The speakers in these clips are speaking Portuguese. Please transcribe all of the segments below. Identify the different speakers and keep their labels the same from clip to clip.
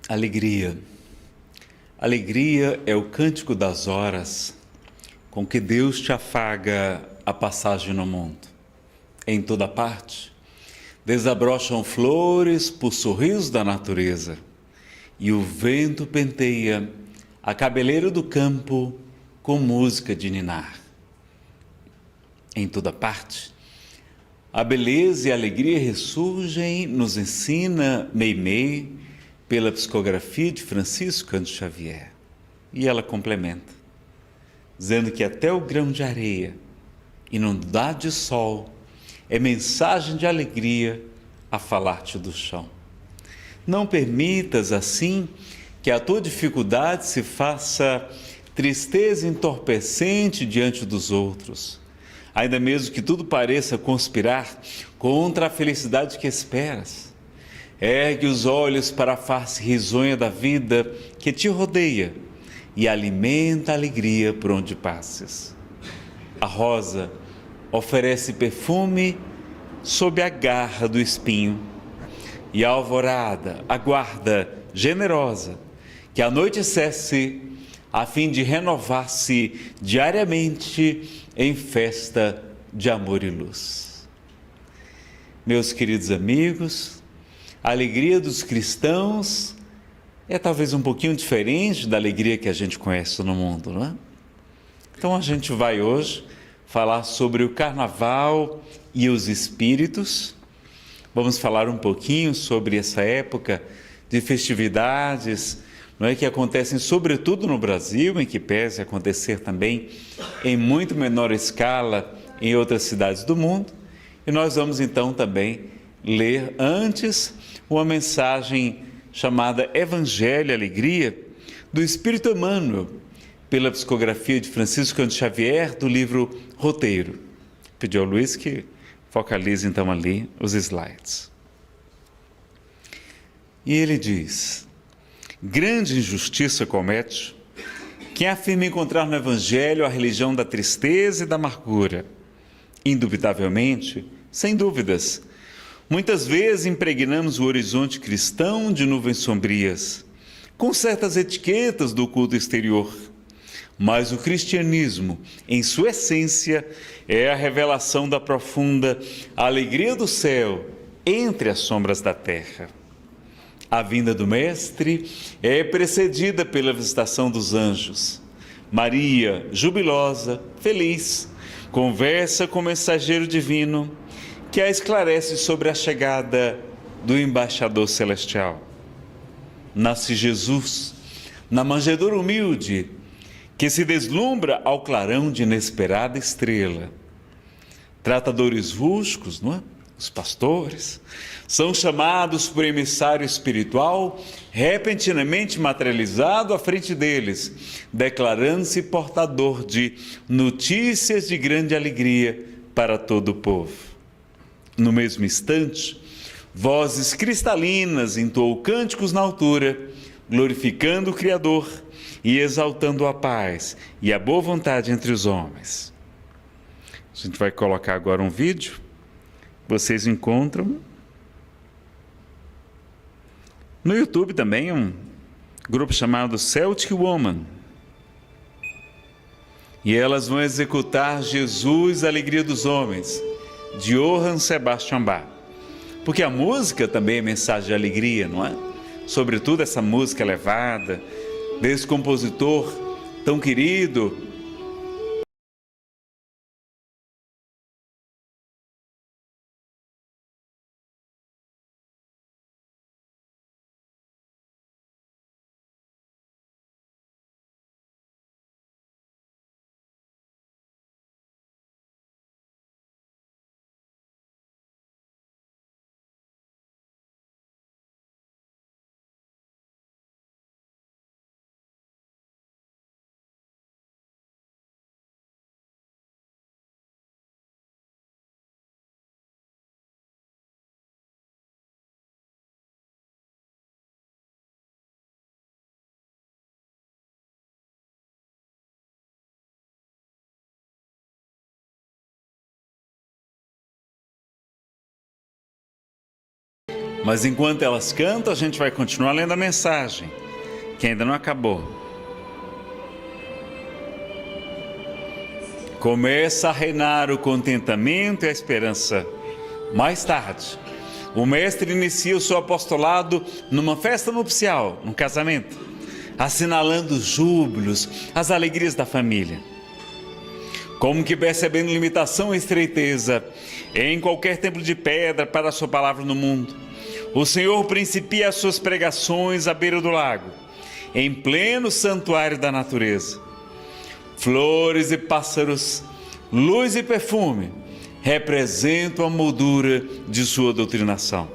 Speaker 1: Alegria. Alegria é o cântico das horas com que Deus te afaga a passagem no mundo. Em toda parte, desabrocham flores por sorriso da natureza e o vento penteia a cabeleira do campo com música de ninar. Em toda parte, a beleza e a alegria ressurgem, nos ensina Meimei, pela psicografia de Francisco Cândido Xavier. E ela complementa, dizendo que até o grão de areia, inundado de sol, é mensagem de alegria a falar-te do chão. Não permitas, assim, que a tua dificuldade se faça tristeza entorpecente diante dos outros, ainda mesmo que tudo pareça conspirar contra a felicidade que esperas. Ergue os olhos para a face risonha da vida que te rodeia e alimenta a alegria por onde passes. A rosa oferece perfume sob a garra do espinho, e a alvorada aguarda, generosa, que a noite cesse, a fim de renovar-se diariamente em festa de amor e luz. Meus queridos amigos, a alegria dos cristãos é talvez um pouquinho diferente da alegria que a gente conhece no mundo, não é? Então a gente vai hoje falar sobre o carnaval e os espíritos. Vamos falar um pouquinho sobre essa época de festividades, não é, que acontecem sobretudo no Brasil, em que pese acontecer também em muito menor escala em outras cidades do mundo. E nós vamos então também ler antes uma mensagem chamada Evangelho e Alegria, do Espírito Emmanuel, pela psicografia de Francisco Cândido Xavier, do livro Roteiro. Pedi ao Luiz que focalize então ali os slides. E ele diz: grande injustiça comete quem afirma encontrar no Evangelho a religião da tristeza e da amargura. Indubitavelmente, sem dúvidas, muitas vezes impregnamos o horizonte cristão de nuvens sombrias, com certas etiquetas do culto exterior. Mas o cristianismo, em sua essência, é a revelação da profunda alegria do céu entre as sombras da terra. A vinda do Mestre é precedida pela visitação dos anjos. Maria, jubilosa, feliz, conversa com o mensageiro divino, que a esclarece sobre a chegada do embaixador celestial. Nasce Jesus, na manjedoura humilde, que se deslumbra ao clarão de inesperada estrela. Tratadores rústicos, não é? Os pastores, são chamados por emissário espiritual, repentinamente materializado à frente deles, declarando-se portador de notícias de grande alegria para todo o povo. No mesmo instante, vozes cristalinas entoam cânticos na altura, glorificando o Criador e exaltando a paz e a boa vontade entre os homens. A gente vai colocar agora um vídeo. Vocês encontram no YouTube também um grupo chamado Celtic Woman. E elas vão executar Jesus, a Alegria dos Homens, de Johann Sebastian Bach. Porque a música também é mensagem de alegria, não é? Sobretudo essa música elevada, desse compositor tão querido, Mas enquanto elas cantam, a gente vai continuar lendo a mensagem, que ainda não acabou. Começa a reinar o contentamento e a esperança. Mais tarde, o mestre inicia o seu apostolado numa festa nupcial, num casamento, assinalando os júbilos, as alegrias da família. Como que percebendo limitação e estreiteza em qualquer templo de pedra para a sua palavra no mundo, o Senhor principia as suas pregações à beira do lago, em pleno santuário da natureza. Flores e pássaros, luz e perfume representam a moldura de sua doutrinação.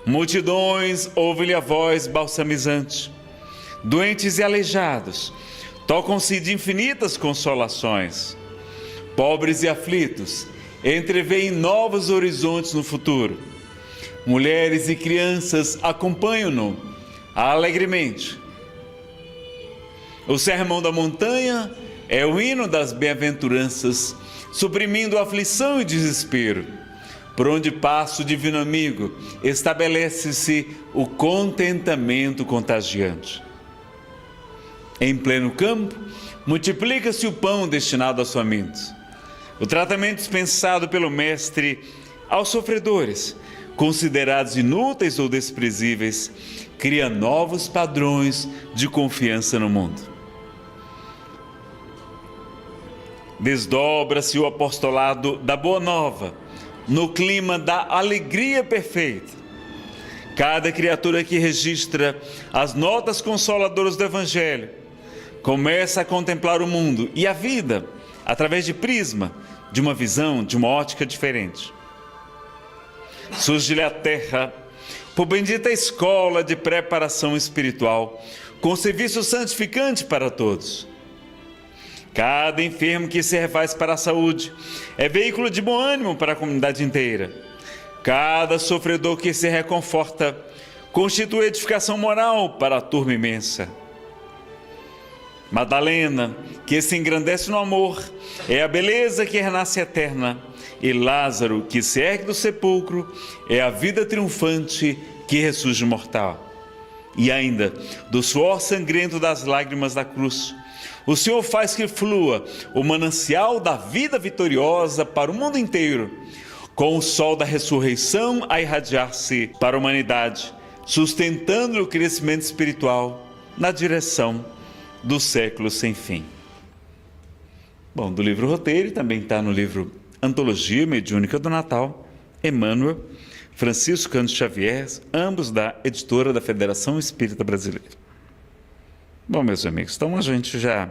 Speaker 1: Multidões ouvem-lhe a voz balsamizante. Doentes e aleijados tocam-se de infinitas consolações. Pobres e aflitos entreveem novos horizontes no futuro. Mulheres e crianças acompanham-no alegremente. O sermão da montanha é o hino das bem-aventuranças, suprimindo aflição e desespero. Por onde passa o divino amigo, estabelece-se o contentamento contagiante. Em pleno campo, multiplica-se o pão destinado aos famintos. O tratamento dispensado pelo Mestre aos sofredores, considerados inúteis ou desprezíveis, cria novos padrões de confiança no mundo. Desdobra-se o apostolado da Boa Nova, no clima da alegria perfeita. Cada criatura que registra as notas consoladoras do Evangelho começa a contemplar o mundo e a vida através de prisma, de uma visão, de uma ótica diferente. Surge-lhe a terra, por bendita escola de preparação espiritual, com serviço santificante para todos. Cada enfermo que se refaz para a saúde é veículo de bom ânimo para a comunidade inteira. Cada sofredor que se reconforta constitui edificação moral para a turma imensa. Madalena, que se engrandece no amor, é a beleza que renasce eterna, e Lázaro, que se ergue do sepulcro, é a vida triunfante que ressurge mortal. E ainda, do suor sangrento das lágrimas da cruz, o Senhor faz que flua o manancial da vida vitoriosa para o mundo inteiro, com o sol da ressurreição a irradiar-se para a humanidade, sustentando o crescimento espiritual na direção do século sem fim. Bom, do livro Roteiro, também está no livro Antologia Mediúnica do Natal, Emmanuel, Francisco Cândido Xavier, ambos da editora da Federação Espírita Brasileira. Bom, meus amigos, então a gente já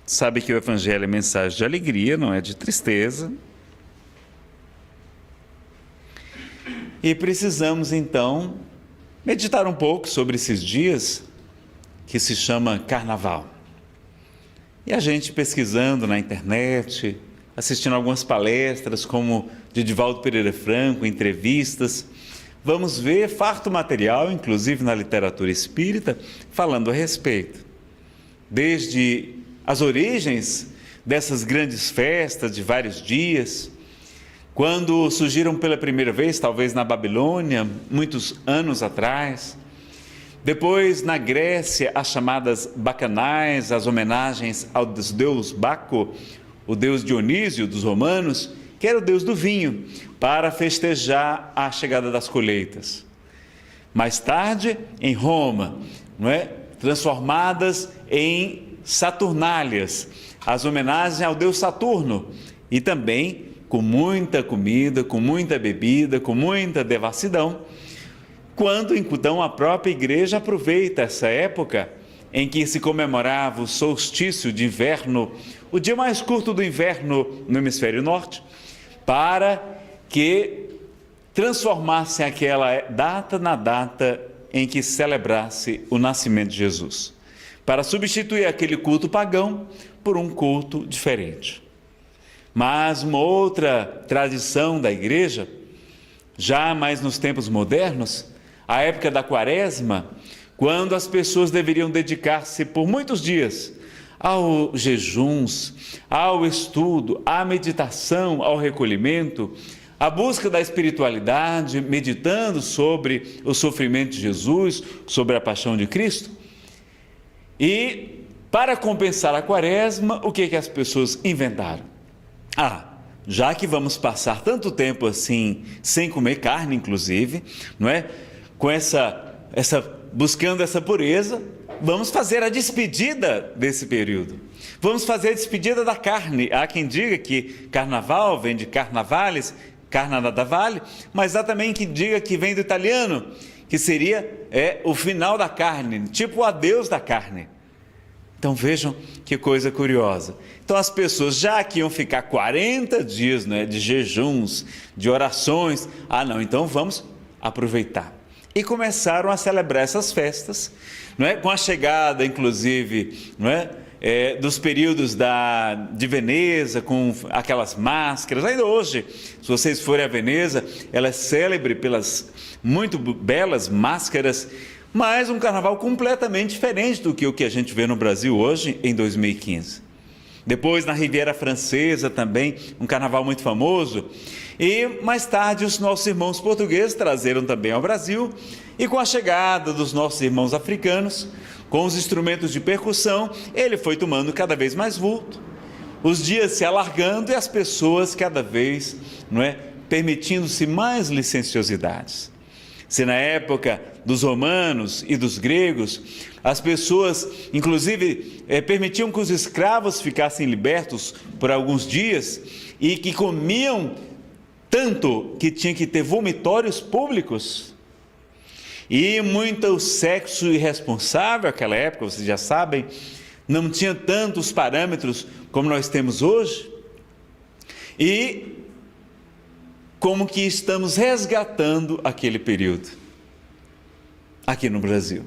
Speaker 1: sabe que o Evangelho é mensagem de alegria, não é de tristeza. E precisamos, então, meditar um pouco sobre esses dias que se chama Carnaval. E a gente pesquisando na internet, assistindo algumas palestras, como de Divaldo Pereira Franco, entrevistas, vamos ver farto material, inclusive na literatura espírita, falando a respeito. Desde as origens dessas grandes festas de vários dias, quando surgiram pela primeira vez, talvez na Babilônia, muitos anos atrás. Depois, na Grécia, as chamadas bacanais, as homenagens ao deus Baco, o deus Dionísio dos romanos, que era o deus do vinho, para festejar a chegada das colheitas. Mais tarde, em Roma, transformadas em Saturnálias, as homenagens ao deus Saturno, e também com muita comida, com muita bebida, com muita devassidão, quando então a própria igreja aproveita essa época em que se comemorava o solstício de inverno, o dia mais curto do inverno no hemisfério norte, para que transformasse aquela data na data em que celebrasse o nascimento de Jesus, para substituir aquele culto pagão por um culto diferente. Mas uma outra tradição da igreja, já mais nos tempos modernos, a época da Quaresma, quando as pessoas deveriam dedicar-se por muitos dias aos jejuns, ao estudo, à meditação, ao recolhimento, a busca da espiritualidade, meditando sobre o sofrimento de Jesus, sobre a paixão de Cristo. E para compensar a quaresma, o que as pessoas inventaram? Já que vamos passar tanto tempo assim, sem comer carne inclusive, não é? Com buscando essa pureza, vamos fazer a despedida desse período. Vamos fazer a despedida da carne. Há quem diga que carnaval vem de carnavales, carna da vale, mas há também quem diga que vem do italiano, que seria o final da carne, tipo o adeus da carne. Então vejam que coisa curiosa. Então as pessoas já que iam ficar 40 dias, né, de jejuns, de orações, não, então vamos aproveitar. E começaram a celebrar essas festas, não é? Com a chegada, inclusive, não é? Dos períodos de Veneza, com aquelas máscaras. Ainda hoje, se vocês forem a Veneza, ela é célebre pelas muito belas máscaras, mas um carnaval completamente diferente do que o que a gente vê no Brasil hoje, em 2015. Depois, na Riviera Francesa também, um carnaval muito famoso. E mais tarde, os nossos irmãos portugueses trazeram também ao Brasil. E com a chegada dos nossos irmãos africanos, com os instrumentos de percussão, ele foi tomando cada vez mais vulto. Os dias se alargando e as pessoas cada vez, permitindo-se mais licenciosidades. Se na época dos romanos e dos gregos, as pessoas, inclusive, permitiam que os escravos ficassem libertos por alguns dias e que comiam tanto que tinha que ter vomitórios públicos. E muito sexo irresponsável naquela época, vocês já sabem, não tinha tantos parâmetros como nós temos hoje. E como que estamos resgatando aquele período aqui no Brasil.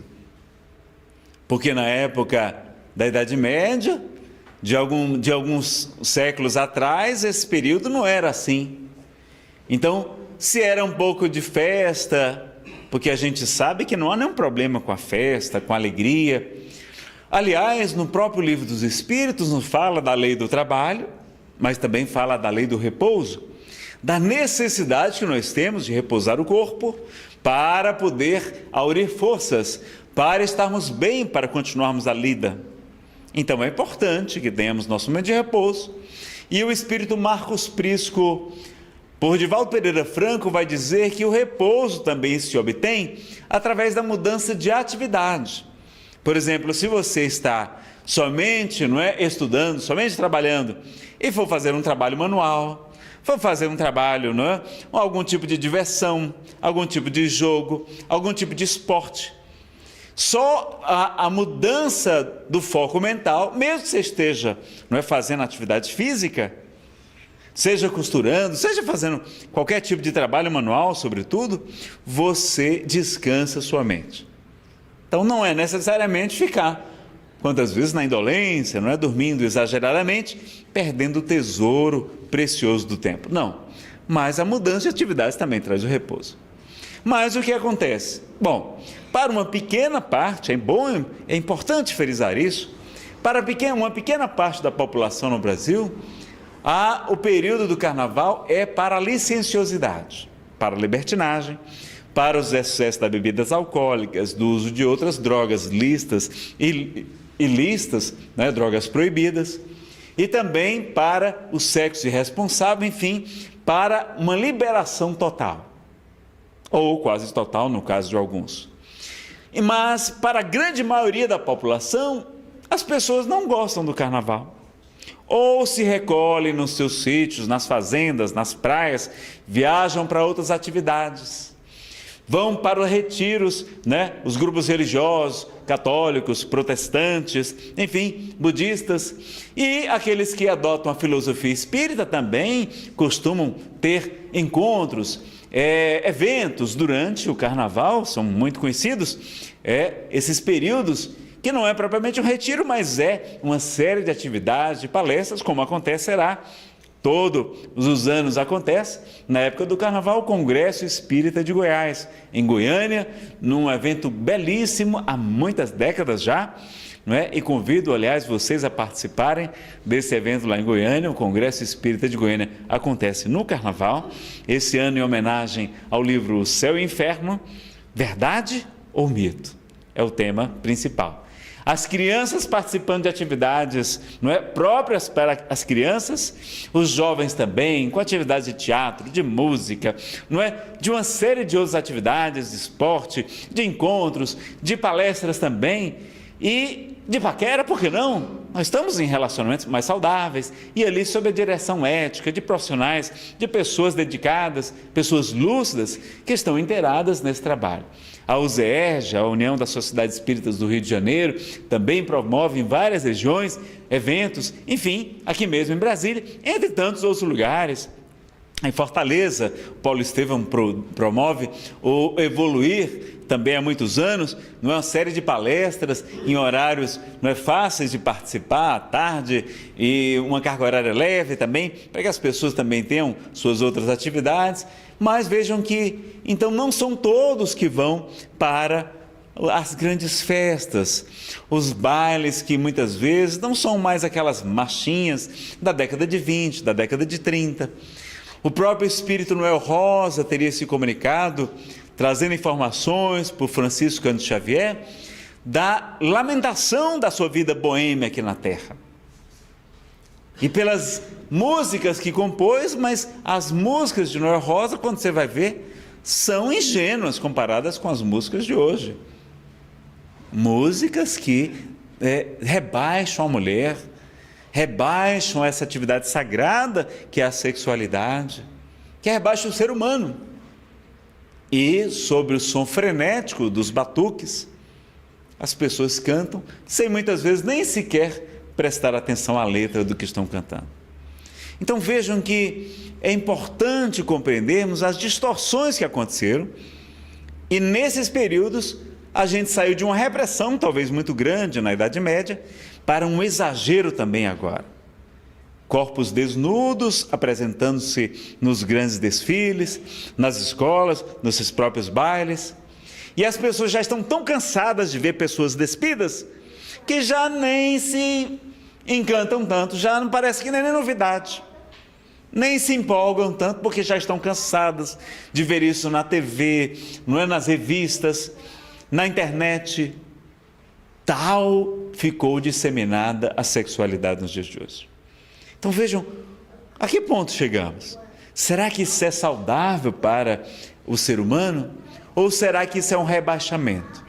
Speaker 1: Porque na época da Idade Média, de alguns séculos atrás, esse período não era assim. Então, se era um pouco de festa, porque a gente sabe que não há nenhum problema com a festa, com a alegria. Aliás, no próprio Livro dos Espíritos nos fala da lei do trabalho, mas também fala da lei do repouso, da necessidade que nós temos de repousar o corpo para poder aurir forças, para estarmos bem, para continuarmos a lida. Então é importante que tenhamos nosso momento de repouso. E o Espírito Marcos Prisco, por Divaldo Pereira Franco, vai dizer que o repouso também se obtém através da mudança de atividade. Por exemplo, se você está somente estudando, somente trabalhando, e for fazer um trabalho manual, for fazer um trabalho, algum tipo de diversão, algum tipo de jogo, algum tipo de esporte, só a mudança do foco mental, mesmo que você esteja fazendo atividade física, seja costurando, seja fazendo qualquer tipo de trabalho manual, sobretudo, você descansa sua mente. Então não é necessariamente ficar, quantas vezes na indolência, dormindo exageradamente, perdendo o tesouro precioso do tempo. Não, mas a mudança de atividades também traz o repouso. Mas o que acontece? Bom, para uma pequena parte, é importante frisar isso, para uma pequena parte da população no Brasil, o período do carnaval é para a licenciosidade, para a libertinagem, para os excessos das bebidas alcoólicas, do uso de outras drogas lícitas e ilícitas, drogas proibidas, e também para o sexo irresponsável, enfim, para uma liberação total, ou quase total no caso de alguns. Mas para a grande maioria da população, as pessoas não gostam do carnaval. Ou se recolhem nos seus sítios, nas fazendas, nas praias, viajam para outras atividades. Vão para os retiros, os grupos religiosos, católicos, protestantes, enfim, budistas. E aqueles que adotam a filosofia espírita também costumam ter encontros, eventos durante o carnaval, são muito conhecidos, esses períodos que não é propriamente um retiro, mas é uma série de atividades, de palestras, como acontecerá todos os anos acontece, na época do Carnaval, o Congresso Espírita de Goiás, em Goiânia, num evento belíssimo, há muitas décadas já, não é? E convido, aliás, vocês a participarem desse evento lá em Goiânia. O Congresso Espírita de Goiânia acontece no Carnaval, esse ano em homenagem ao livro O Céu e o Inferno, Verdade ou Mito? É o tema principal. As crianças participando de atividades, não é, próprias para as crianças, os jovens também, com atividades de teatro, de música, não é, de uma série de outras atividades, de esporte, de encontros, de palestras também, e de paquera, por que não? Nós estamos em relacionamentos mais saudáveis, e ali sob a direção ética de profissionais, de pessoas dedicadas, pessoas lúcidas, que estão inteiradas nesse trabalho. A USERJ, a União das Sociedades Espíritas do Rio de Janeiro, também promove em várias regiões eventos, enfim, aqui mesmo em Brasília, entre tantos outros lugares. Em Fortaleza, Paulo Estevam promove o Evoluir, também há muitos anos, não é, uma série de palestras em horários não é, fáceis de participar, à tarde, e uma carga horária leve também, para que as pessoas também tenham suas outras atividades. Mas vejam que, então, não são todos que vão para as grandes festas, os bailes que muitas vezes não são mais aquelas marchinhas da década de 20, da década de 30. O próprio Espírito Noel Rosa teria se comunicado, trazendo informações por Francisco Cândido Xavier, da lamentação da sua vida boêmia aqui na Terra. E pelas músicas que compôs, mas as músicas de Noel Rosa, quando você vai ver, são ingênuas comparadas com as músicas de hoje. Músicas que rebaixam a mulher, rebaixam essa atividade sagrada que é a sexualidade, que rebaixa o ser humano. E sobre o som frenético dos batuques, as pessoas cantam sem muitas vezes nem sequer prestar atenção à letra do que estão cantando. Então vejam que é importante compreendermos as distorções que aconteceram, e nesses períodos a gente saiu de uma repressão talvez muito grande na Idade Média para um exagero também agora. Corpos desnudos apresentando-se nos grandes desfiles, nas escolas, nos seus próprios bailes, e as pessoas já estão tão cansadas de ver pessoas despidas que já nem se encantam tanto, já não parece que nem é novidade, nem se empolgam tanto, porque já estão cansadas de ver isso na TV, não é, nas revistas, na internet. Tal ficou disseminada a sexualidade nos dias de hoje. Então vejam, a que ponto chegamos? Será que isso é saudável para o ser humano? Ou será que isso é um rebaixamento?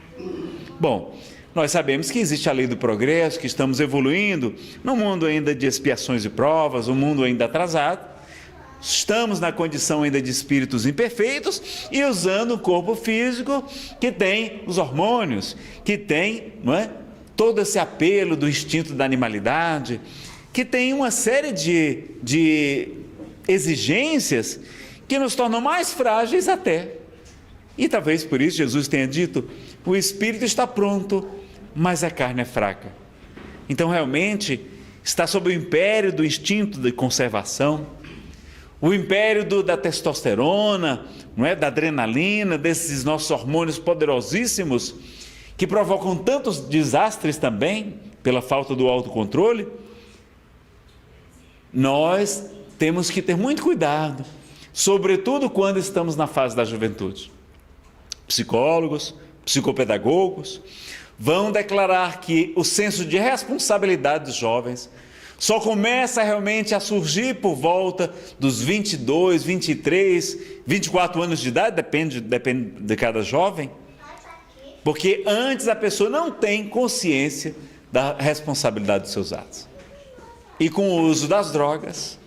Speaker 1: Bom, nós sabemos que existe a lei do progresso, que estamos evoluindo num mundo ainda de expiações e provas, um mundo ainda atrasado. Estamos na condição ainda de espíritos imperfeitos e usando o corpo físico que tem os hormônios, que tem, não é, todo esse apelo do instinto da animalidade, que tem uma série de exigências que nos tornam mais frágeis até. E talvez por isso Jesus tenha dito: o espírito está pronto, mas a carne é fraca. Então realmente está sob o império do instinto de conservação, o império da testosterona, não é? Da adrenalina, desses nossos hormônios poderosíssimos, que provocam tantos desastres também, pela falta do autocontrole. Nós temos que ter muito cuidado, sobretudo quando estamos na fase da juventude. Psicólogos, psicopedagogos vão declarar que o senso de responsabilidade dos jovens só começa realmente a surgir por volta dos 22, 23, 24 anos de idade, depende de cada jovem, porque antes a pessoa não tem consciência da responsabilidade dos seus atos. E com o uso das drogas,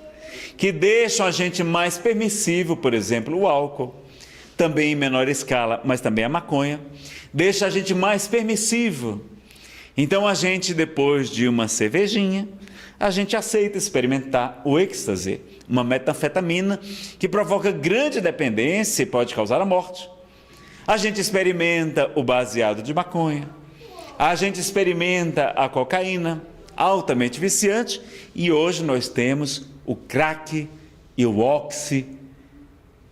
Speaker 1: que deixam a gente mais permissível, por exemplo, o álcool, também em menor escala, mas também a maconha, deixa a gente mais permissível. Então a gente, depois de uma cervejinha, a gente aceita experimentar o êxtase, uma metanfetamina que provoca grande dependência e pode causar a morte. A gente experimenta o baseado de maconha, a gente experimenta a cocaína, altamente viciante, e hoje nós temos o crack e o oxi,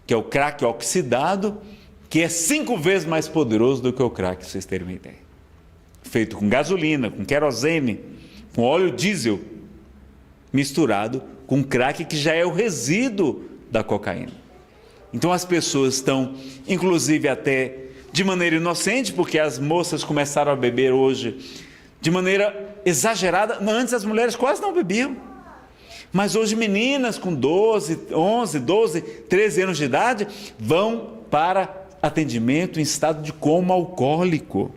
Speaker 1: que é o crack oxidado, que é 5 vezes mais poderoso do que o crack, para vocês terem uma ideia. feito com gasolina, com querosene, com óleo diesel, misturado com crack, que já é o resíduo da cocaína. Então as pessoas estão, inclusive até de maneira inocente, porque as moças começaram a beber hoje de maneira exagerada. Antes as mulheres quase não bebiam, mas hoje meninas com 12, 11, 12, 13 anos de idade vão para atendimento em estado de coma alcoólico.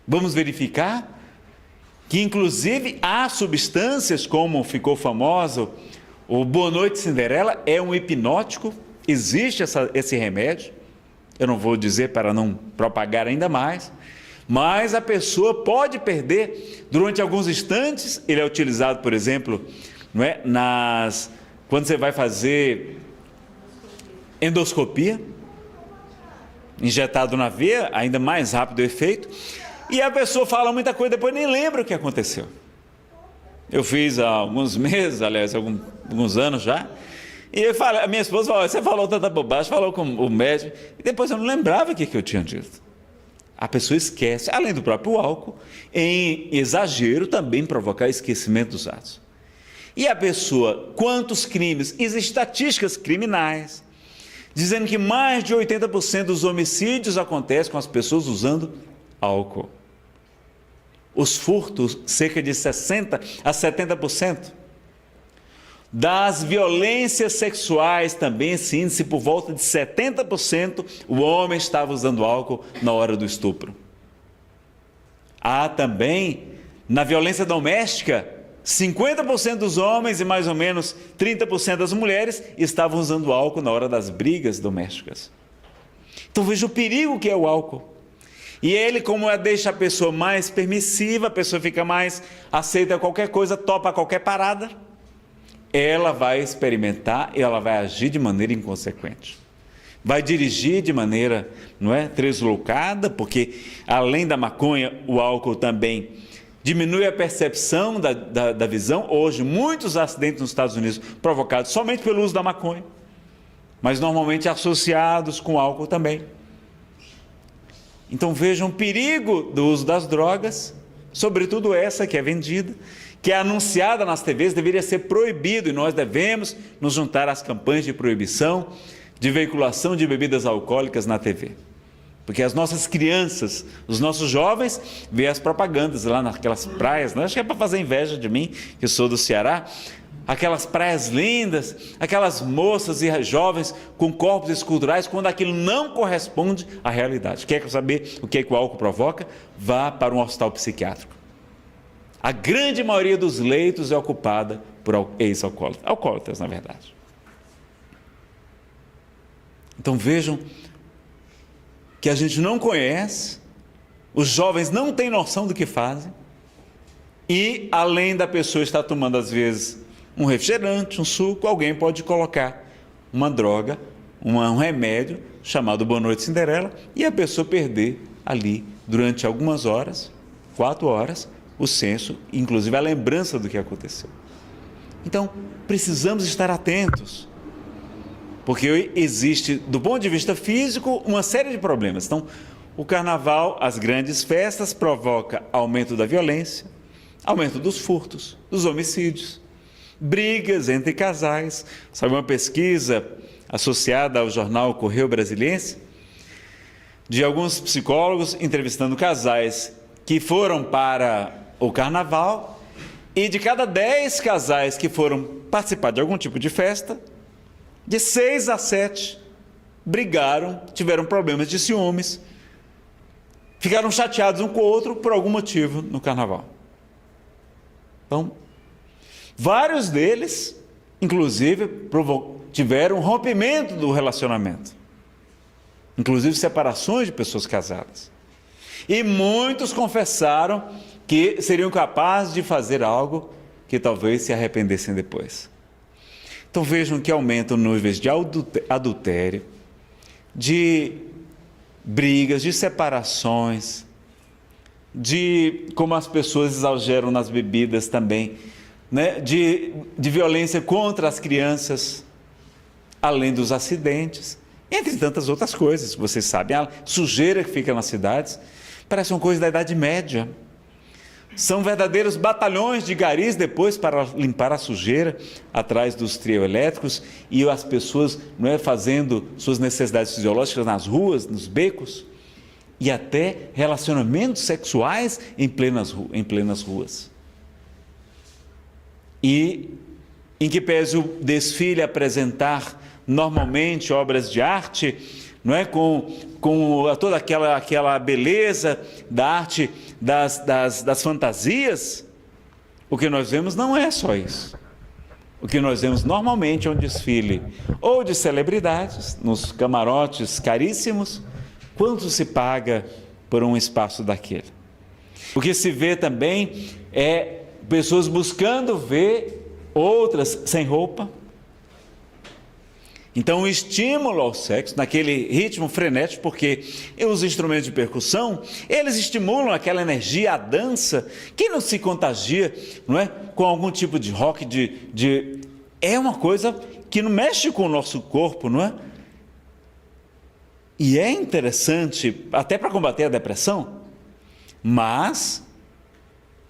Speaker 1: Vamos verificar que inclusive há substâncias, como ficou famoso o Boa Noite Cinderela, é um hipnótico, existe esse remédio. Eu não vou dizer para não propagar ainda mais, mas a pessoa pode perder durante alguns instantes. Ele é utilizado, por exemplo, não é, quando você vai fazer endoscopia, injetado na veia, ainda mais rápido o efeito, e a pessoa fala muita coisa, depois nem lembra o que aconteceu. Eu fiz há alguns meses, aliás, alguns anos já, e a minha esposa falou: você falou tanta bobagem, falou com o médico, e depois eu não lembrava o que eu tinha dito. A pessoa esquece, além do próprio álcool, em exagero também provocar esquecimento dos atos. E a pessoa, quantos crimes? Existem estatísticas criminais dizendo que mais de 80% dos homicídios acontecem com as pessoas usando álcool. Os furtos, cerca de 60% a 70%. Das violências sexuais também, esse índice, por volta de 70%, o homem estava usando álcool na hora do estupro. Há também, na violência doméstica, 50% dos homens e mais ou menos 30% das mulheres estavam usando álcool na hora das brigas domésticas. Então veja o perigo que é o álcool. E ele, como deixa a pessoa mais permissiva, a pessoa fica mais aceita qualquer coisa, topa qualquer parada, ela vai experimentar e ela vai agir de maneira inconsequente. Vai dirigir de maneira, deslocada, porque além da maconha, o álcool também diminui a percepção da visão. Hoje, muitos acidentes nos Estados Unidos provocados somente pelo uso da maconha, mas normalmente associados com álcool também. Então vejam o perigo do uso das drogas, sobretudo essa que é vendida, que é anunciada nas TVs, deveria ser proibido, e nós devemos nos juntar às campanhas de proibição de veiculação de bebidas alcoólicas na TV. Porque as nossas crianças, os nossos jovens, veem as propagandas lá naquelas praias, acho que é para fazer inveja de mim, que sou do Ceará, aquelas praias lindas, aquelas moças e jovens com corpos esculturais, quando aquilo não corresponde à realidade. Quer saber o que o álcool provoca? Vá para um hospital psiquiátrico. A grande maioria dos leitos é ocupada por ex-alcoólatras, alcoólatras, na verdade. Então vejam que a gente não conhece, os jovens não têm noção do que fazem, e além da pessoa estar tomando às vezes um refrigerante, um suco, alguém pode colocar uma droga, um remédio chamado Boa Noite Cinderela, e a pessoa perder ali durante algumas horas, 4 horas, o senso, inclusive a lembrança do que aconteceu. Então, precisamos estar atentos, porque existe, do ponto de vista físico, uma série de problemas. Então, o carnaval, as grandes festas, provoca aumento da violência, aumento dos furtos, dos homicídios, brigas entre casais. Sabe, uma pesquisa associada ao jornal Correio Brasiliense, de alguns psicólogos entrevistando casais que foram para o carnaval, e de cada 10 casais que foram participar de algum tipo de festa, de 6 a 7 brigaram, tiveram problemas de ciúmes, ficaram chateados um com o outro por algum motivo no carnaval. Então, vários deles, inclusive, tiveram um rompimento do relacionamento, inclusive separações de pessoas casadas. E muitos confessaram que seriam capazes de fazer algo que talvez se arrependessem depois. Então vejam que aumentam níveis de adultério, de brigas, de separações, de como as pessoas exageram nas bebidas também, de violência contra as crianças, além dos acidentes, entre tantas outras coisas. Vocês sabem, a sujeira que fica nas cidades. Parece uma coisa da Idade Média. São verdadeiros batalhões de garis depois para limpar a sujeira atrás dos trio elétricos e as pessoas fazendo suas necessidades fisiológicas nas ruas, nos becos e até relacionamentos sexuais em plenas ruas. E em que pese o desfile apresentar normalmente obras de arte, com toda aquela beleza da arte das fantasias, o que nós vemos não é só isso. O que nós vemos normalmente é um desfile ou de celebridades, nos camarotes caríssimos. Quanto se paga por um espaço daquele? O que se vê também é pessoas buscando ver outras sem roupa. Então, o estímulo ao sexo, naquele ritmo frenético, porque os instrumentos de percussão, eles estimulam aquela energia, a dança. Quem não se contagia, com algum tipo de rock, é uma coisa que não mexe com o nosso corpo, E é interessante, até para combater a depressão, mas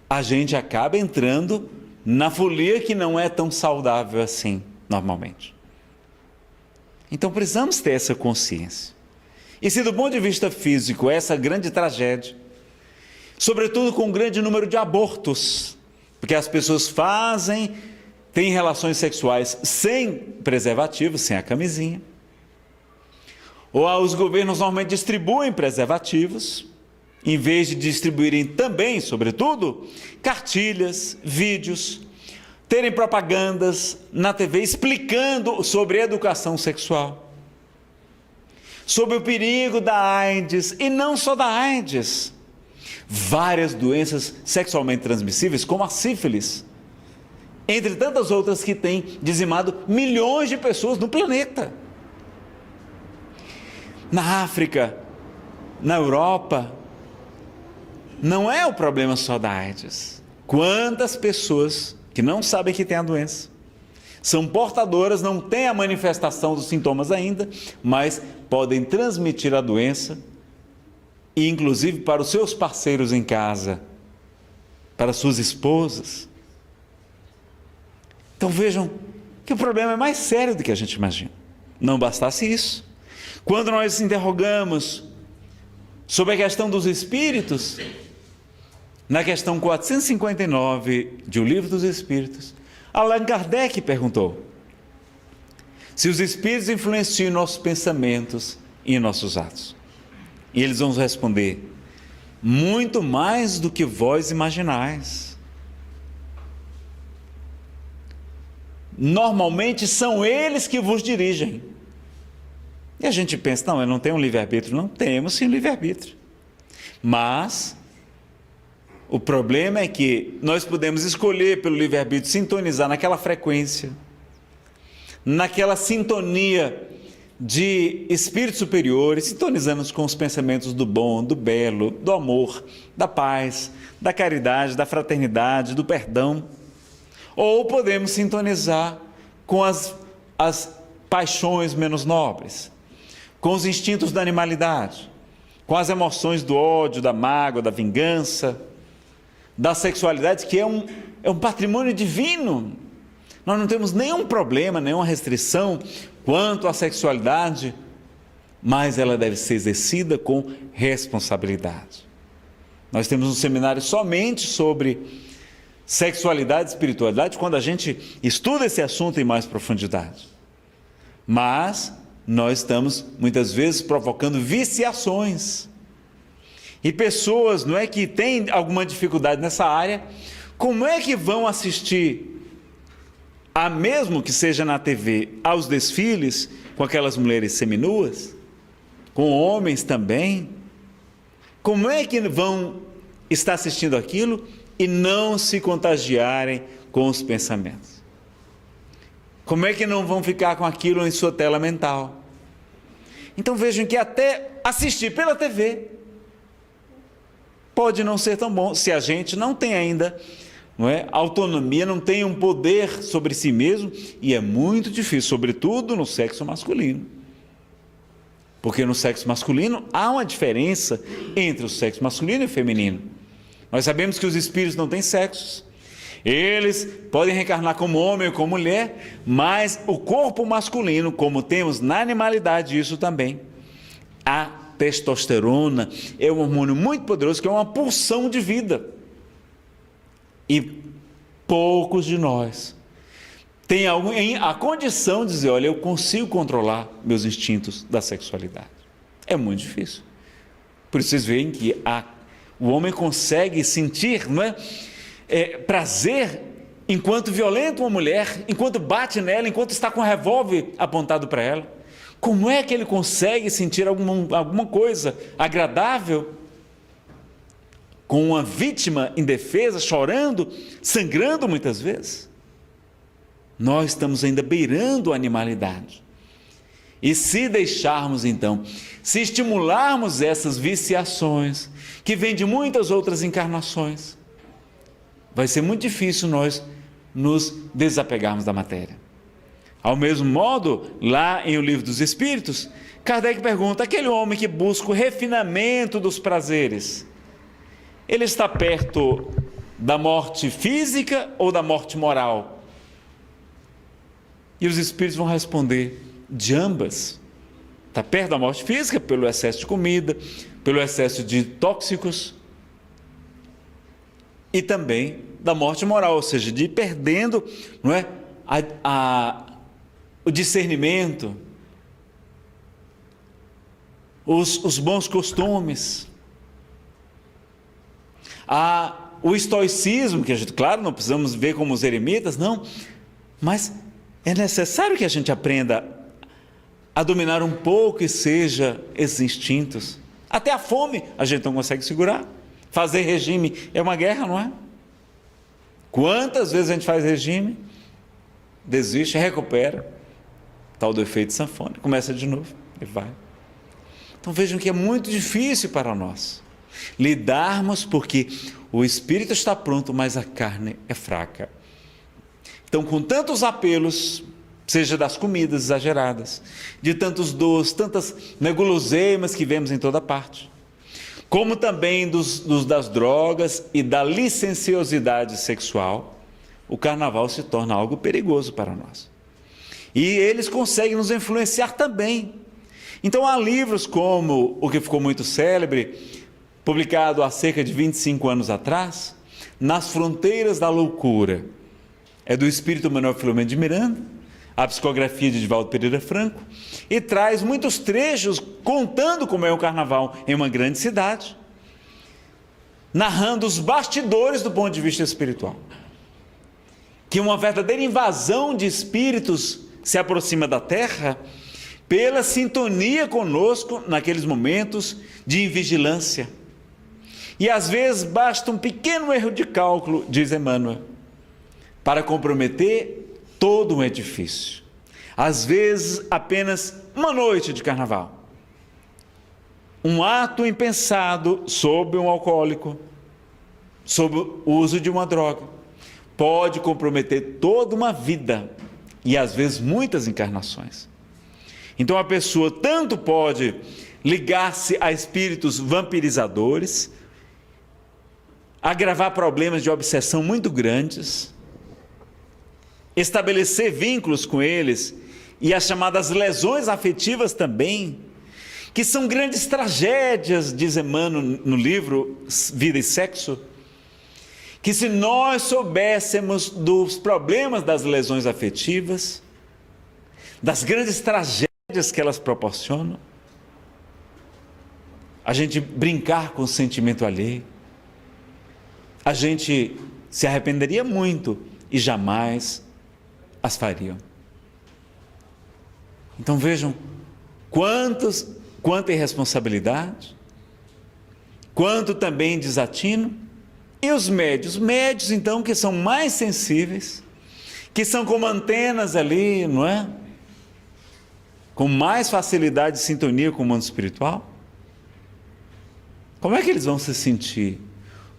Speaker 1: a gente acaba entrando na folia que não é tão saudável assim, normalmente. Então precisamos ter essa consciência. E se do ponto de vista físico, essa grande tragédia, sobretudo com um grande número de abortos, porque as pessoas têm relações sexuais sem preservativo, sem a camisinha, ou os governos normalmente distribuem preservativos, em vez de distribuírem também, sobretudo, cartilhas, vídeos, terem propagandas na TV explicando sobre educação sexual, sobre o perigo da AIDS, e não só da AIDS, várias doenças sexualmente transmissíveis, como a sífilis, entre tantas outras que têm dizimado milhões de pessoas no planeta. Na África, na Europa, não é o problema só da AIDS. Quantas pessoas que não sabem que tem a doença, são portadoras, não têm a manifestação dos sintomas ainda, mas podem transmitir a doença, e inclusive para os seus parceiros em casa, para suas esposas. Então vejam que o problema é mais sério do que a gente imagina. Não bastasse isso, quando nós interrogamos sobre a questão dos espíritos, na questão 459 de O Livro dos Espíritos, Allan Kardec perguntou se os espíritos influenciam nossos pensamentos e nossos atos. E eles vão responder: muito mais do que vós imaginais. Normalmente são eles que vos dirigem. E a gente pensa, não, eu não tenho um livre-arbítrio. Não, temos sim um livre-arbítrio. Mas o problema é que nós podemos escolher pelo livre-arbítrio sintonizar naquela frequência, naquela sintonia de espíritos superiores, sintonizando com os pensamentos do bom, do belo, do amor, da paz, da caridade, da fraternidade, do perdão. Ou podemos sintonizar com as paixões menos nobres, com os instintos da animalidade, com as emoções do ódio, da mágoa, da vingança, da sexualidade, que é um patrimônio divino. Nós não temos nenhum problema, nenhuma restrição quanto à sexualidade, mas ela deve ser exercida com responsabilidade. Nós temos um seminário somente sobre sexualidade e espiritualidade, quando a gente estuda esse assunto em mais profundidade. Mas nós estamos muitas vezes provocando viciações. E pessoas, que têm alguma dificuldade nessa área, como é que vão assistir, mesmo que seja na TV, aos desfiles com aquelas mulheres seminuas, com homens também? Como é que vão estar assistindo aquilo e não se contagiarem com os pensamentos? Como é que não vão ficar com aquilo em sua tela mental? Então vejam que até assistir pela TV pode não ser tão bom, se a gente não tem ainda autonomia, não tem um poder sobre si mesmo, e é muito difícil, sobretudo no sexo masculino. Porque no sexo masculino há uma diferença entre o sexo masculino e o feminino. Nós sabemos que os espíritos não têm sexos. Eles podem reencarnar como homem ou como mulher, mas o corpo masculino, como temos na animalidade isso também, a testosterona é um hormônio muito poderoso, que é uma pulsão de vida. E poucos de nós têm a condição de dizer, olha, eu consigo controlar meus instintos da sexualidade. É muito difícil. Por isso vocês veem que o homem consegue sentir, não é? Prazer enquanto violenta uma mulher, enquanto bate nela, enquanto está com um revólver apontado para ela. Como é que ele consegue sentir alguma coisa agradável com uma vítima indefesa, chorando, sangrando muitas vezes? Nós estamos ainda beirando a animalidade. E se deixarmos então, se estimularmos essas viciações, que vêm de muitas outras encarnações, vai ser muito difícil nós nos desapegarmos da matéria. Ao mesmo modo, lá em O Livro dos Espíritos, Kardec pergunta, aquele homem que busca o refinamento dos prazeres, ele está perto da morte física ou da morte moral? E os Espíritos vão responder, de ambas. Está perto da morte física pelo excesso de comida, pelo excesso de tóxicos, e também da morte moral, ou seja, de ir perdendo, não é, o discernimento, os bons costumes, o estoicismo, que a gente, claro, não precisamos ver como os eremitas, não, mas é necessário que a gente aprenda a dominar um pouco e seja esses instintos. Até a fome a gente não consegue segurar. Fazer regime é uma guerra, não é? Quantas vezes a gente faz regime, desiste, recupera, tal do efeito sanfona, começa de novo e vai. Então vejam que é muito difícil para nós lidarmos, porque o espírito está pronto, mas a carne é fraca. Então, com tantos apelos, seja das comidas exageradas, de tantos doces, tantas guloseimas que vemos em toda parte, como também das drogas e da licenciosidade sexual, o carnaval se torna algo perigoso para nós. E eles conseguem nos influenciar também. Então há livros como o que ficou muito célebre, publicado há cerca de 25 anos atrás, Nas Fronteiras da Loucura, é do espírito Manuel Filomeno de Miranda, a psicografia de Divaldo Pereira Franco, e traz muitos trechos contando como é o carnaval em uma grande cidade, narrando os bastidores do ponto de vista espiritual, que uma verdadeira invasão de espíritos se aproxima da Terra pela sintonia conosco naqueles momentos de invigilância. E às vezes basta um pequeno erro de cálculo, diz Emmanuel, para comprometer todo um edifício. Às vezes apenas uma noite de carnaval, um ato impensado sob um alcoólico, sob o uso de uma droga, pode comprometer toda uma vida e às vezes muitas encarnações. Então a pessoa tanto pode ligar-se a espíritos vampirizadores, agravar problemas de obsessão muito grandes, estabelecer vínculos com eles e as chamadas lesões afetivas também, que são grandes tragédias, diz Emmanuel no livro Vida e Sexo, que se nós soubéssemos dos problemas das lesões afetivas, das grandes tragédias que elas proporcionam, a gente brincar com o sentimento alheio, a gente se arrependeria muito e jamais as fariam. Então vejam quanta irresponsabilidade, quanto também desatino. E os médios então, que são mais sensíveis, que são como antenas ali, não é? Com mais facilidade de sintonia com o mundo espiritual. Como é que eles vão se sentir?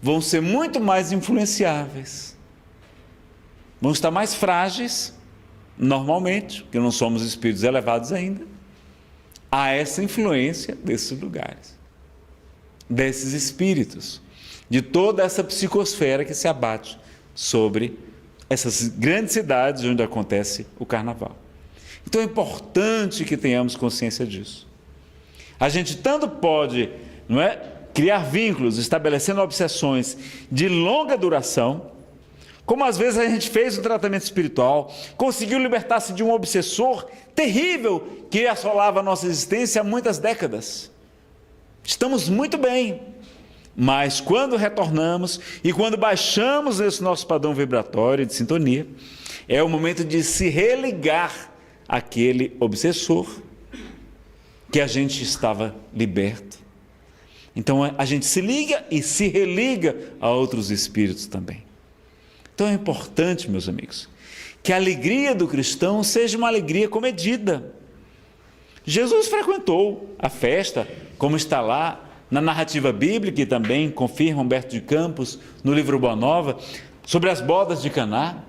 Speaker 1: Vão ser muito mais influenciáveis. Vão estar mais frágeis, normalmente, porque não somos espíritos elevados ainda. a essa influência desses lugares, desses espíritos, de toda essa psicosfera que se abate sobre essas grandes cidades onde acontece o carnaval. Então é importante que tenhamos consciência disso. A gente tanto pode, não é, criar vínculos, estabelecendo obsessões de longa duração, como às vezes a gente fez o tratamento espiritual, conseguiu libertar-se de um obsessor terrível que assolava a nossa existência há muitas décadas. Estamos muito bem, mas quando retornamos e quando baixamos esse nosso padrão vibratório de sintonia, é o momento de se religar àquele obsessor que a gente estava liberto. Então a gente se liga e se religa a outros espíritos também. Então é importante, meus amigos, que a alegria do cristão seja uma alegria comedida. Jesus frequentou a festa, como está lá na narrativa bíblica, e também confirma Humberto de Campos no livro Boa Nova, sobre as bodas de Caná,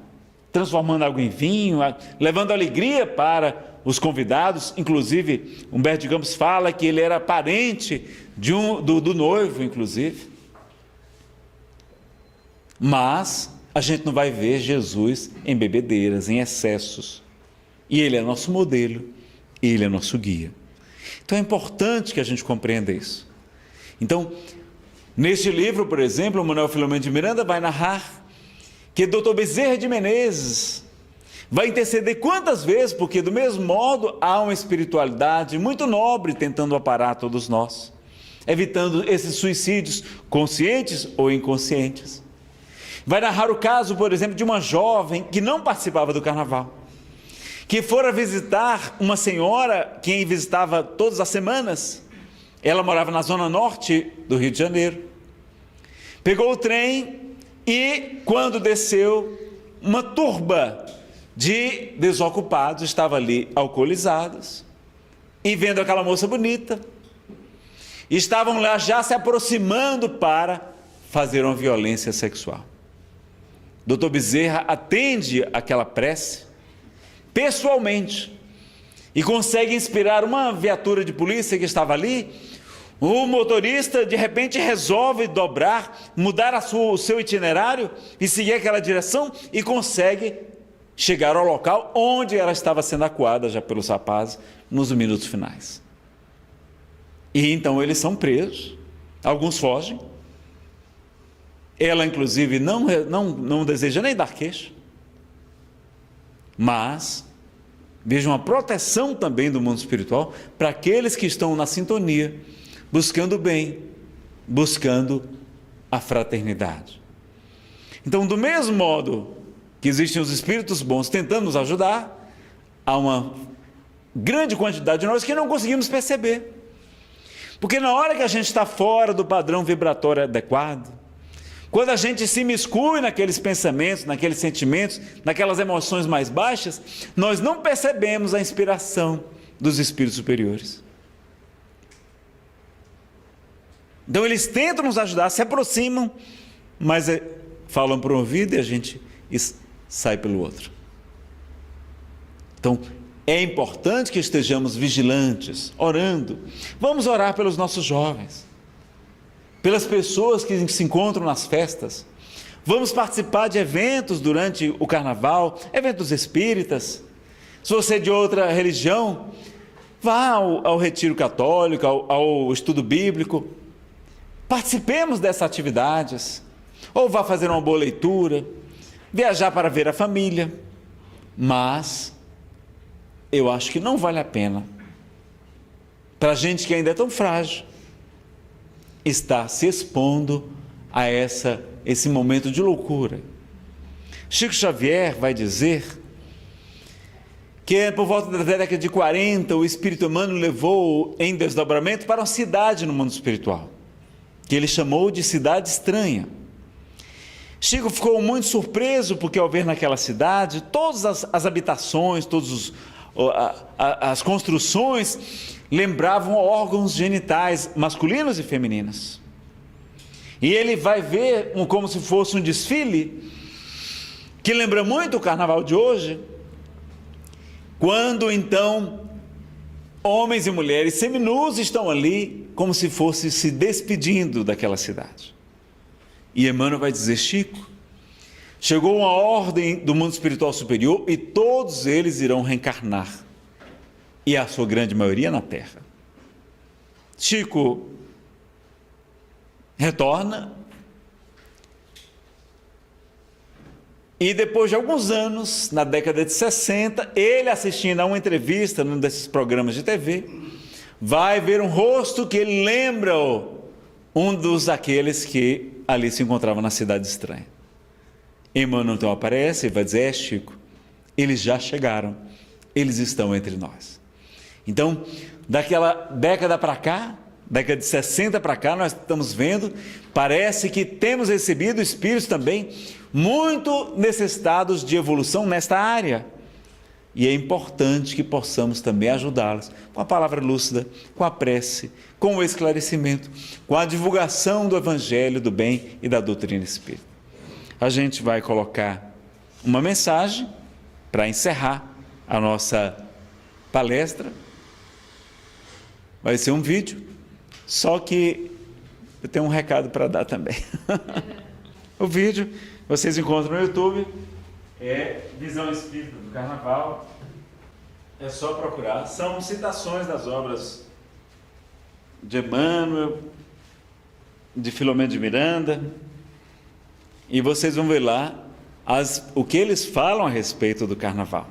Speaker 1: transformando água em vinho, levando alegria para os convidados. Inclusive, Humberto de Campos fala que ele era parente do noivo, inclusive. Mas a gente não vai ver Jesus em bebedeiras, em excessos. E ele é nosso modelo, ele é nosso guia. Então é importante que a gente compreenda isso. Então, neste livro, por exemplo, o Manuel Filomeno de Miranda vai narrar que Dr. Bezerra de Menezes vai interceder quantas vezes, porque do mesmo modo há uma espiritualidade muito nobre tentando aparar todos nós, evitando esses suicídios conscientes ou inconscientes. Vai narrar o caso, por exemplo, de uma jovem que não participava do carnaval, que fora visitar uma senhora que visitava todas as semanas. Ela morava na zona norte do Rio de Janeiro. Pegou o trem e, quando desceu, uma turba de desocupados estava ali, alcoolizados, e vendo aquela moça bonita, estavam lá já se aproximando para fazer uma violência sexual. Dr. Bezerra atende aquela prece pessoalmente e consegue inspirar uma viatura de polícia que estava ali. O motorista de repente resolve mudar o seu itinerário e seguir aquela direção, e consegue chegar ao local onde ela estava sendo acuada já pelos rapazes nos minutos finais. E então eles são presos, alguns fogem. Ela inclusive não deseja nem dar queixa, mas veja uma proteção também do mundo espiritual para aqueles que estão na sintonia, buscando o bem, buscando a fraternidade. Então, do mesmo modo que existem os espíritos bons tentando nos ajudar, há uma grande quantidade de nós que não conseguimos perceber. Porque na hora que a gente está fora do padrão vibratório adequado, quando a gente se miscui naqueles pensamentos, naqueles sentimentos, naquelas emoções mais baixas, nós não percebemos a inspiração dos espíritos superiores. Então eles tentam nos ajudar, se aproximam, mas falam por um ouvido e a gente sai pelo outro. Então é importante que estejamos vigilantes, orando. Vamos orar pelos nossos jovens, pelas pessoas que se encontram nas festas. Vamos participar de eventos durante o carnaval, eventos espíritas. Se você é de outra religião, vá ao retiro católico, ao estudo bíblico. Participemos dessas atividades. Ou vá fazer uma boa leitura, viajar para ver a família. Mas eu acho que não vale a pena, para a gente que ainda é tão frágil, está se expondo a esse momento de loucura. Chico Xavier vai dizer que por volta da década de 40, o Espírito Emmanuel levou em desdobramento para uma cidade no mundo espiritual, que ele chamou de cidade estranha. Chico ficou muito surpreso, porque ao ver naquela cidade todas as habitações, todas as construções lembravam órgãos genitais masculinos e femininos. E ele vai ver como se fosse um desfile, que lembra muito o carnaval de hoje, quando então Homens e mulheres seminus estão ali como se fosse se despedindo daquela cidade. E Emmanuel vai dizer: Chico, chegou uma ordem do mundo espiritual superior e todos eles irão reencarnar. E a sua grande maioria na Terra. Chico retorna e depois de alguns anos, na década de 60, ele assistindo a uma entrevista num desses programas de TV, vai ver um rosto que ele lembra um dos aqueles que ali se encontrava na cidade estranha. Emmanuel então aparece e vai dizer: Chico, eles já chegaram, eles estão entre nós. Então, daquela década para cá, década de 60 para cá, nós estamos vendo, parece que temos recebido espíritos também muito necessitados de evolução nesta área. E é importante que possamos também ajudá-los com a palavra lúcida, com a prece, com o esclarecimento, com a divulgação do Evangelho, do bem e da doutrina espírita. A gente vai colocar uma mensagem para encerrar a nossa palestra. Vai ser um vídeo, só que eu tenho um recado para dar também. O vídeo vocês encontram no YouTube, é Visão Espírita do Carnaval, é só procurar. São citações das obras de Emmanuel, de Filomeno de Miranda, e vocês vão ver lá o que eles falam a respeito do Carnaval.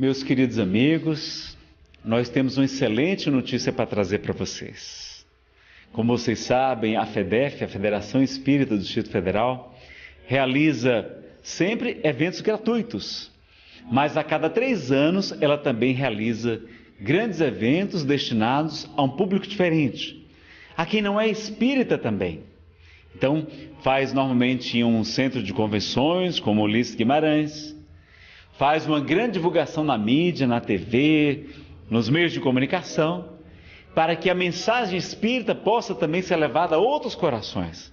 Speaker 1: Meus queridos amigos, nós temos uma excelente notícia para trazer para vocês. Como vocês sabem, a FEDEF, a Federação Espírita do Distrito Federal, realiza sempre eventos gratuitos, mas a cada 3 anos ela também realiza grandes eventos destinados a um público diferente, a quem não é espírita também. Então, faz normalmente em um centro de convenções, como o Ulisses Guimarães, faz uma grande divulgação na mídia, na TV, nos meios de comunicação, para que a mensagem espírita possa também ser levada a outros corações,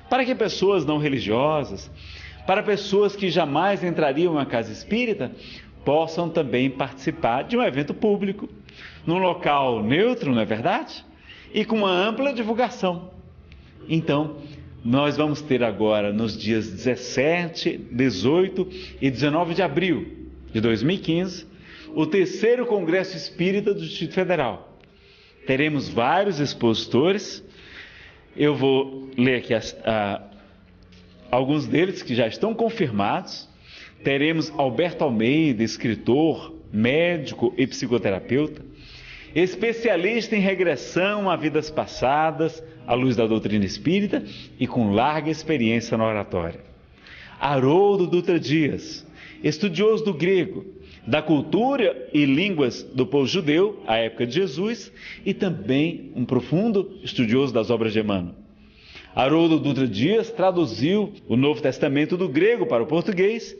Speaker 1: para que pessoas não religiosas, para pessoas que jamais entrariam em uma casa espírita, possam também participar de um evento público, num local neutro, não é verdade? E com uma ampla divulgação. Então, nós vamos ter agora, nos dias 17, 18 e 19 de abril de 2015, o 3º Congresso Espírita do Distrito Federal. Teremos vários expositores. Eu vou ler aqui alguns deles que já estão confirmados. Teremos Alberto Almeida, escritor, médico e psicoterapeuta, especialista em regressão a vidas passadas, à luz da doutrina espírita e com larga experiência na oratória. Haroldo Dutra Dias, estudioso do grego, da cultura e línguas do povo judeu, à época de Jesus, e também um profundo estudioso das obras de Emmanuel. Haroldo Dutra Dias traduziu o Novo Testamento do grego para o português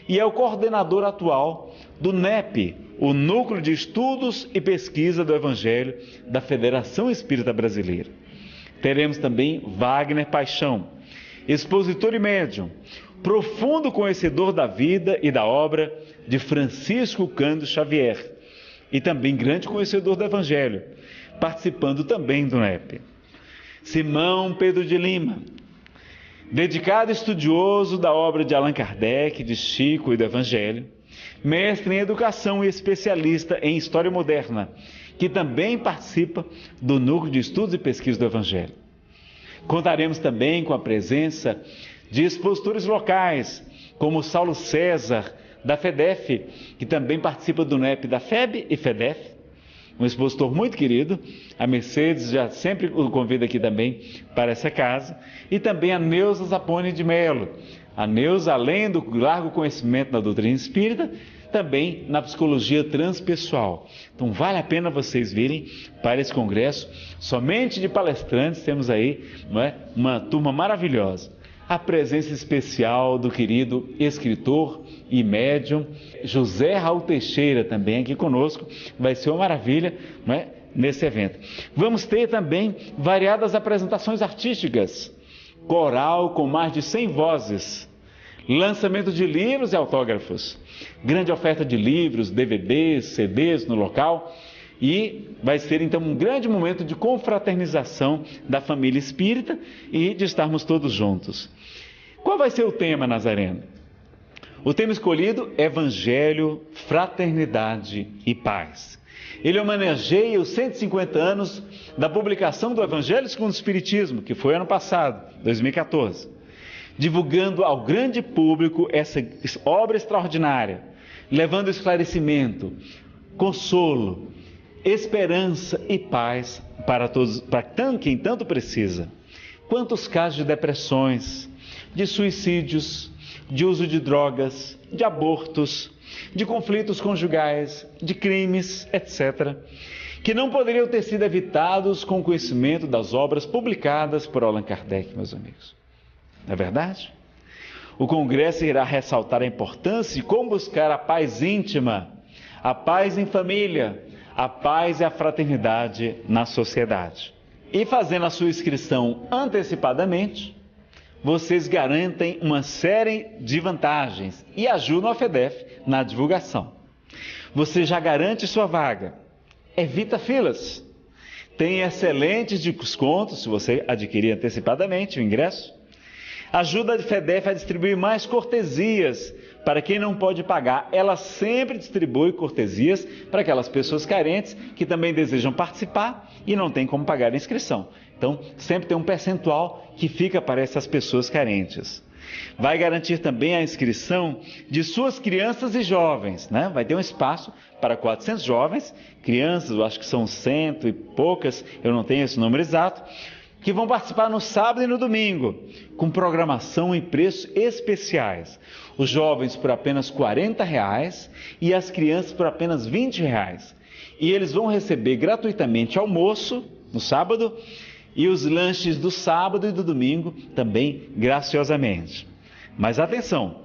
Speaker 1: e é o coordenador atual do NEP, o Núcleo de Estudos e Pesquisa do Evangelho da Federação Espírita Brasileira. Teremos também Wagner Paixão, expositor e médium, profundo conhecedor da vida e da obra de Francisco Cândido Xavier, e também grande conhecedor do Evangelho, participando também do NEP. Simão Pedro de Lima, dedicado estudioso da obra de Allan Kardec, de Chico e do Evangelho, mestre em educação e especialista em história moderna, que também participa do Núcleo de Estudos e Pesquisa do Evangelho. Contaremos também com a presença de expositores locais, como Saulo César, da FEDEF, que também participa do NEP da FEB e FEDEF, um expositor muito querido. A Mercedes já sempre o convida aqui também para essa casa, e também a Neuza Zapone de Melo. A Neuza, além do largo conhecimento da doutrina espírita, também na psicologia transpessoal. Então vale a pena vocês virem para esse congresso, somente de palestrantes. Temos aí, não é, uma turma maravilhosa. A presença especial do querido escritor e médium José Raul Teixeira também aqui conosco. Vai ser uma maravilha, não é, nesse evento. Vamos ter também variadas apresentações artísticas, coral com mais de 100 vozes, lançamento de livros e autógrafos, grande oferta de livros, DVDs, CDs no local, e vai ser então um grande momento de confraternização da família espírita e de estarmos todos juntos. Qual vai ser o tema, Nazareno? O tema escolhido: Evangelho, Fraternidade e Paz. Ele homenageia os 150 anos da publicação do Evangelho segundo o Espiritismo, que foi ano passado, 2014, divulgando ao grande público essa obra extraordinária, levando esclarecimento, consolo, esperança e paz para todos, para quem tanto precisa. Quantos casos de depressões, de suicídios, de uso de drogas, de abortos, de conflitos conjugais, de crimes, etc., que não poderiam ter sido evitados com o conhecimento das obras publicadas por Allan Kardec, meus amigos. Não é verdade? O Congresso irá ressaltar a importância de como buscar a paz íntima, a paz em família, a paz e a fraternidade na sociedade. E fazendo a sua inscrição antecipadamente, vocês garantem uma série de vantagens e ajudam a FEDEF na divulgação. Você já garante sua vaga, evita filas, tem excelentes descontos se você adquirir antecipadamente o ingresso, ajuda a FEDEF a distribuir mais cortesias para quem não pode pagar. Ela sempre distribui cortesias para aquelas pessoas carentes que também desejam participar e não tem como pagar a inscrição. Então, sempre tem um percentual que fica para essas pessoas carentes. Vai garantir também a inscrição de suas crianças e jovens, né? Vai ter um espaço para 400 jovens, crianças, eu acho que são 100 e poucas, eu não tenho esse número exato, que vão participar no sábado e no domingo, com programação e preços especiais. Os jovens por apenas R$40 e as crianças por apenas R$20. E eles vão receber gratuitamente almoço no sábado e os lanches do sábado e do domingo também graciosamente. Mas atenção,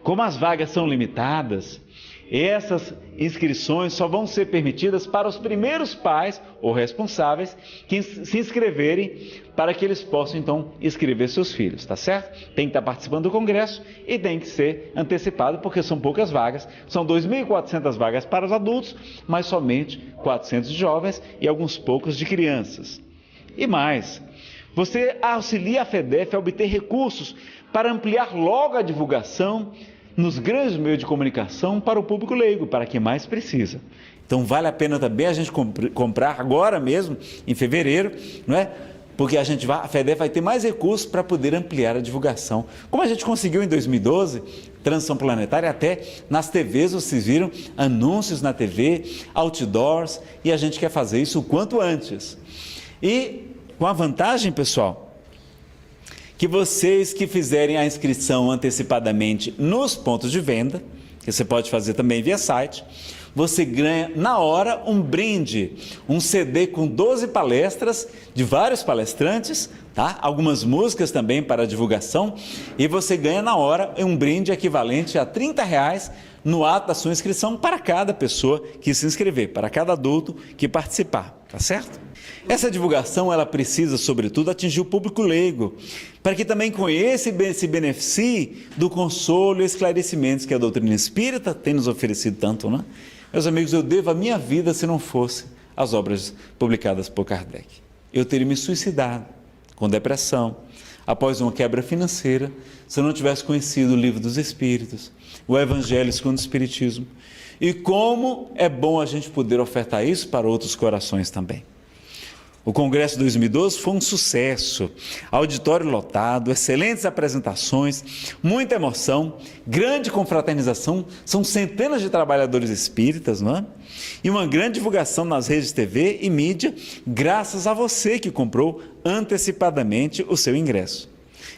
Speaker 1: como as vagas são limitadas, essas inscrições só vão ser permitidas para os primeiros pais ou responsáveis que se inscreverem, para que eles possam então inscrever seus filhos, tá certo? Tem que estar participando do congresso e tem que ser antecipado, porque são poucas vagas, são 2.400 vagas para os adultos, mas somente 400 de jovens e alguns poucos de crianças. E mais, você auxilia a FEDEF a obter recursos para ampliar logo a divulgação nos grandes meios de comunicação para o público leigo, para quem mais precisa. Então vale a pena também a gente comprar agora mesmo, em fevereiro, não é? Porque a FEDEF vai ter mais recursos para poder ampliar a divulgação. Como a gente conseguiu em 2012, Transição Planetária, até nas TVs, vocês viram, anúncios na TV, outdoors, e a gente quer fazer isso o quanto antes. E com a vantagem, pessoal, que vocês que fizerem a inscrição antecipadamente nos pontos de venda, que você pode fazer também via site, você ganha na hora um brinde, um CD com 12 palestras de vários palestrantes, tá? Algumas músicas também para divulgação, e você ganha na hora um brinde equivalente a R$30 no ato da sua inscrição para cada pessoa que se inscrever, para cada adulto que participar, tá certo? Essa divulgação, ela precisa, sobretudo, atingir o público leigo, para que também conheça e se beneficie do consolo e esclarecimentos que a doutrina espírita tem nos oferecido tanto, né? Meus amigos, eu devo a minha vida se não fosse as obras publicadas por Kardec. Eu teria me suicidado com depressão, após uma quebra financeira, se eu não tivesse conhecido o Livro dos Espíritos, o Evangelho segundo o Espiritismo. E como é bom a gente poder ofertar isso para outros corações também. O Congresso 2012 foi um sucesso, auditório lotado, excelentes apresentações, muita emoção, grande confraternização, são centenas de trabalhadores espíritas, não é? E uma grande divulgação nas redes TV e mídia, graças a você que comprou antecipadamente o seu ingresso.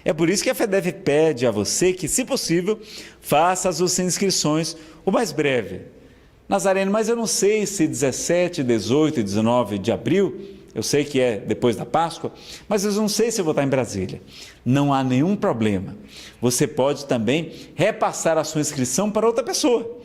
Speaker 1: É por isso que a FEDEF pede a você que, se possível, faça as suas inscrições o mais breve. Nazareno, mas eu não sei se 17, 18 e 19 de abril... Eu sei que é depois da Páscoa, mas eu não sei se eu vou estar em Brasília. Não há nenhum problema. Você pode também repassar a sua inscrição para outra pessoa.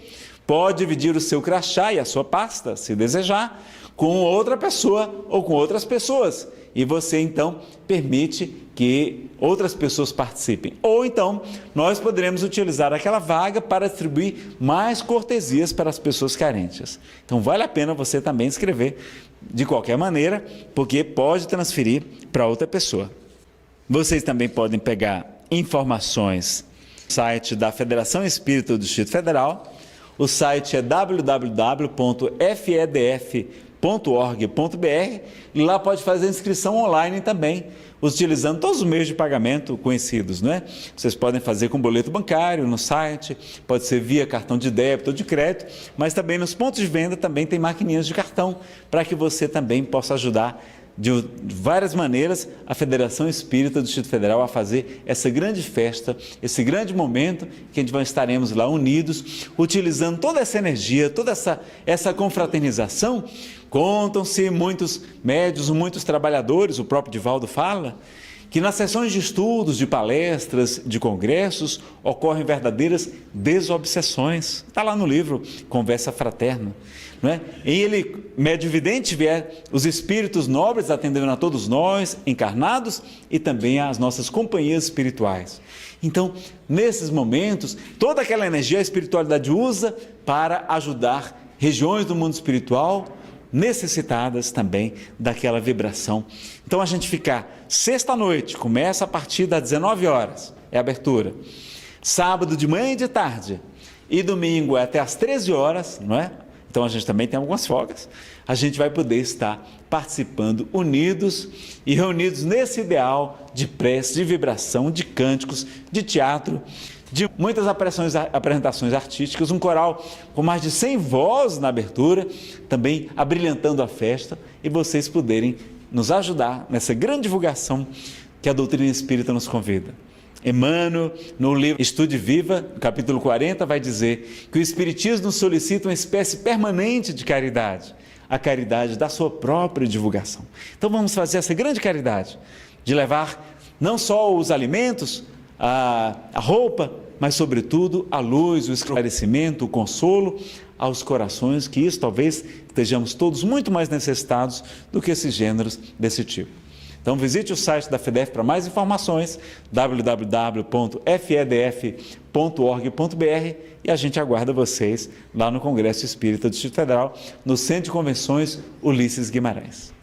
Speaker 1: Pode dividir o seu crachá e a sua pasta, se desejar, com outra pessoa ou com outras pessoas. E você, então, permite que outras pessoas participem. Ou, então, nós poderemos utilizar aquela vaga para distribuir mais cortesias para as pessoas carentes. Então, vale a pena você também escrever de qualquer maneira, porque pode transferir para outra pessoa. Vocês também podem pegar informações no site da Federação Espírita do Distrito Federal. O site é www.fedf.org.br e lá pode fazer inscrição online também, utilizando todos os meios de pagamento conhecidos, não é? Vocês podem fazer com boleto bancário no site, pode ser via cartão de débito ou de crédito, mas também nos pontos de venda também tem maquininhas de cartão, para que você também possa ajudar de várias maneiras a Federação Espírita do Distrito Federal a fazer essa grande festa, esse grande momento que a gente estaremos lá unidos, utilizando toda essa energia, toda essa confraternização. Contam-se muitos médiuns, muitos trabalhadores, o próprio Divaldo fala, que nas sessões de estudos, de palestras, de congressos, ocorrem verdadeiras desobsessões. Está lá no livro Conversa Fraterna. Não é? E ele, médio vidente, vier os espíritos nobres atendendo a todos nós, encarnados, e também às nossas companhias espirituais. Então, nesses momentos, toda aquela energia a espiritualidade usa para ajudar regiões do mundo espiritual necessitadas também daquela vibração. Então a gente fica sexta-noite, começa a partir das 19 horas, é a abertura. Sábado de manhã e de tarde, e domingo é até às 13 horas, não é? então a gente também tem algumas folgas, a gente vai poder estar participando unidos e reunidos nesse ideal de prece, de vibração, de cânticos, de teatro, de muitas apresentações artísticas, um coral com mais de 100 vozes na abertura, também abrilhantando a festa, e vocês poderem nos ajudar nessa grande divulgação que a doutrina espírita nos convida. Emmanuel, no livro Estude Viva, no capítulo 40, vai dizer que o Espiritismo nos solicita uma espécie permanente de caridade, a caridade da sua própria divulgação. Então vamos fazer essa grande caridade, de levar não só os alimentos, a roupa, mas sobretudo a luz, o esclarecimento, o consolo aos corações, que isso talvez estejamos todos muito mais necessitados do que esses gêneros desse tipo. Então visite o site da FEDEF para mais informações, www.fedf.org.br, e a gente aguarda vocês lá no Congresso Espírita do Distrito Federal, no Centro de Convenções Ulisses Guimarães.